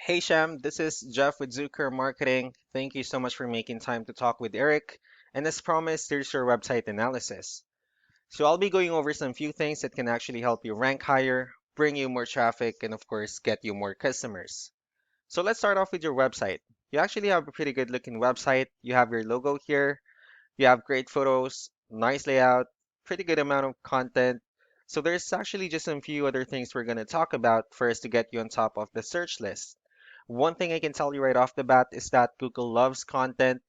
Hey Shem, this is Jeff with Zucker Marketing. Thank you so much for making time to talk with Eric. And as promised, here's your website analysis. So I'll be going over some few things that can actually help you rank higher, bring you more traffic, and of course, get you more customers. So let's start off with your website. You actually have a pretty good looking website. You have your logo here. You have great photos, nice layout, pretty good amount of content. So there's actually just some few other things we're going to talk about first to get you on top of the search list. One thing I can tell you right off the bat is that Google loves content.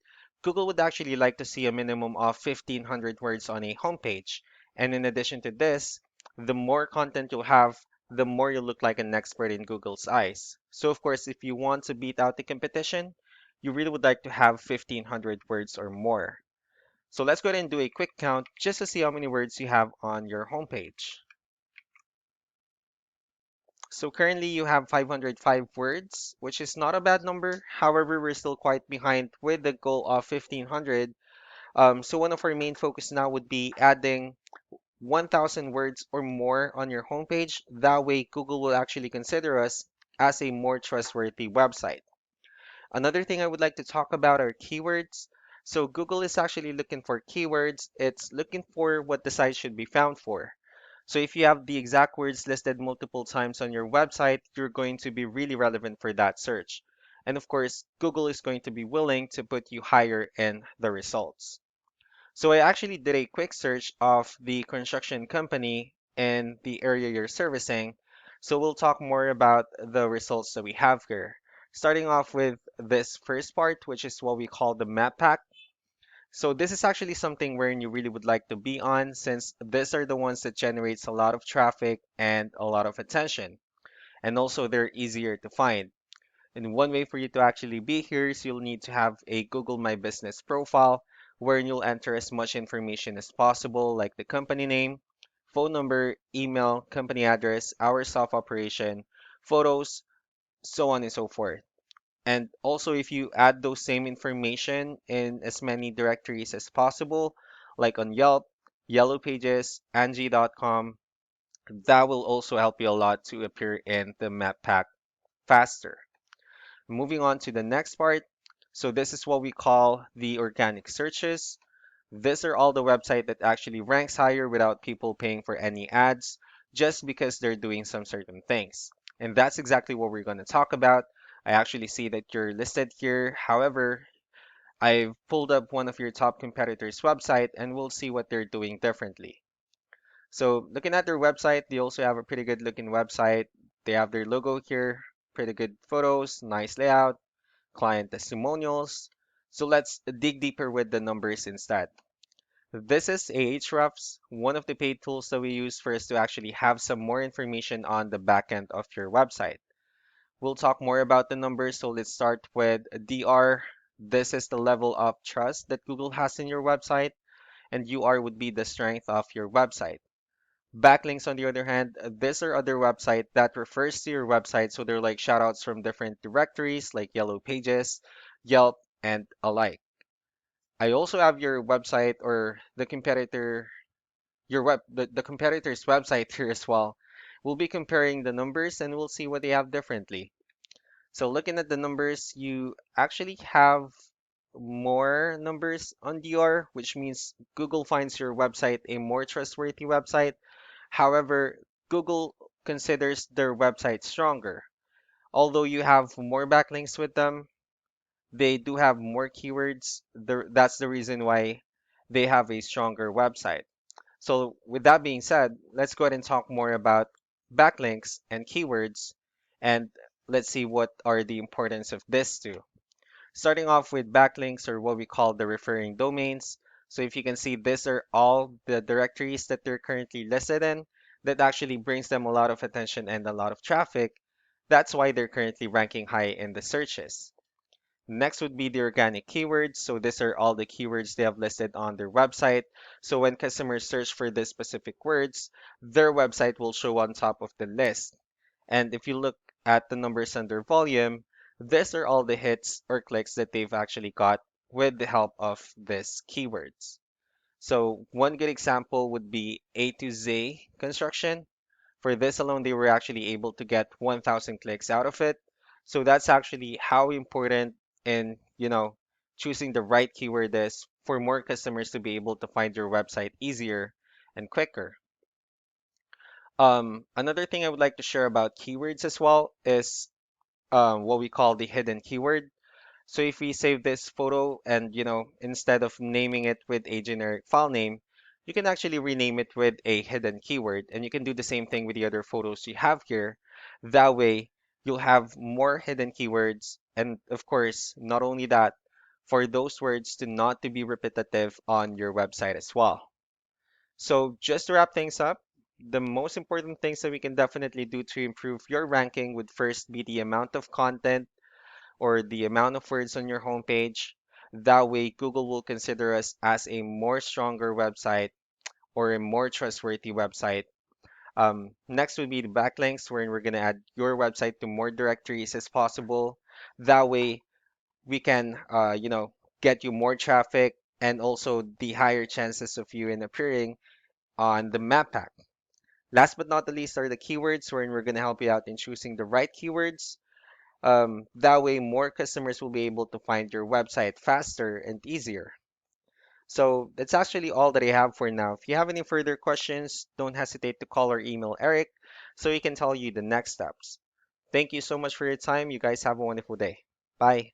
Google would actually like to see a minimum of 1,500 words on a homepage. And in addition to this, the more content you'll have, the more you look like an expert in Google's eyes. So of course, if you want to beat out the competition, you really would like to have 1,500 words or more. So let's go ahead and do a quick count just to see how many words you have on your homepage. So currently you have 505 words, which is not a bad number. However, we're still quite behind with the goal of 1500. So one of our main focus now would be adding 1000 words or more on your homepage. That way Google will actually consider us as a more trustworthy website. Another thing I would like to talk about are keywords. So Google is actually looking for keywords. It's looking for what the site should be found for. So if you have the exact words listed multiple times on your website, you're going to be really relevant for that search. And of course, Google is going to be willing to put you higher in the results. So I actually did a quick search of the construction company in the area you're servicing. So we'll talk more about the results that we have here. Starting off with this first part, which is what we call the map pack. So this is actually something wherein you really would like to be on since these are the ones that generates a lot of traffic and a lot of attention. And also they're easier to find. And one way for you to actually be here is you'll need to have a Google My Business profile wherein you'll enter as much information as possible, like the company name, phone number, email, company address, hours of operation, photos, so on and so forth. And also, if you add those same information in as many directories as possible, like on Yelp, Yellow Pages, Angie.com, that will also help you a lot to appear in the map pack faster. Moving on to the next part. So this is what we call the organic searches. These are all the website that actually ranks higher without people paying for any ads, just because they're doing some certain things. And that's exactly what we're going to talk about. I actually see that you're listed here. However, I've pulled up one of your top competitors' website and we'll see what they're doing differently. So looking at their website, they also have a pretty good looking website. They have their logo here, pretty good photos, nice layout, client testimonials. So let's dig deeper with the numbers instead. This is Ahrefs, one of the paid tools that we use for us to actually have some more information on the backend of your website. We'll talk more about the numbers, so let's start with DR. This is the level of trust that Google has in your website, and UR would be the strength of your website. Backlinks, on the other hand, these are other website that refers to your website, so they're like shoutouts from different directories like Yellow Pages, Yelp, and alike. I also have your website or the competitor, the competitor's website here as well. We'll be comparing the numbers and we'll see what they have differently. So looking at the numbers, you actually have more numbers on DR, which means Google finds your website a more trustworthy website. However, Google considers their website stronger. Although you have more backlinks with them, they do have more keywords. That's the reason why they have a stronger website. So with that being said, let's go ahead and talk more about backlinks and keywords, and let's see what are the importance of this too. Starting off with backlinks, or what we call the referring domains. So if you can see, these are all the directories that they're currently listed in that actually brings them a lot of attention and a lot of traffic. That's why they're currently ranking high in the searches. Next would be the organic keywords. So these are all the keywords they have listed on their website. So when customers search for these specific words, their website will show on top of the list. And if you look at the numbers under volume, these are all the hits or clicks that they've actually got with the help of these keywords. So one good example would be A to Z construction. For this alone, they were actually able to get 1,000 clicks out of it. So that's actually how important in, choosing the right keyword is for more customers to be able to find your website easier and quicker. Another thing I would like to share about keywords as well is what we call the hidden keyword. So if we save this photo and, instead of naming it with a generic file name, you can actually rename it with a hidden keyword. And you can do the same thing with the other photos you have here. That way, you'll have more hidden keywords. And of course, not only that, for those words to not to be repetitive on your website as well. So just to wrap things up, the most important things that we can definitely do to improve your ranking would first be the amount of content or the amount of words on your homepage. That way, Google will consider us as a more stronger website or a more trustworthy website. Next would be the backlinks, wherein we're going to add your website to more directories as possible. That way, we can, get you more traffic and also the higher chances of you in appearing on the map pack. Last but not the least are the keywords, wherein we're going to help you out in choosing the right keywords. That way, more customers will be able to find your website faster and easier. So that's actually all that I have for now. If you have any further questions, don't hesitate to call or email Eric so he can tell you the next steps. Thank you so much for your time. You guys have a wonderful day. Bye.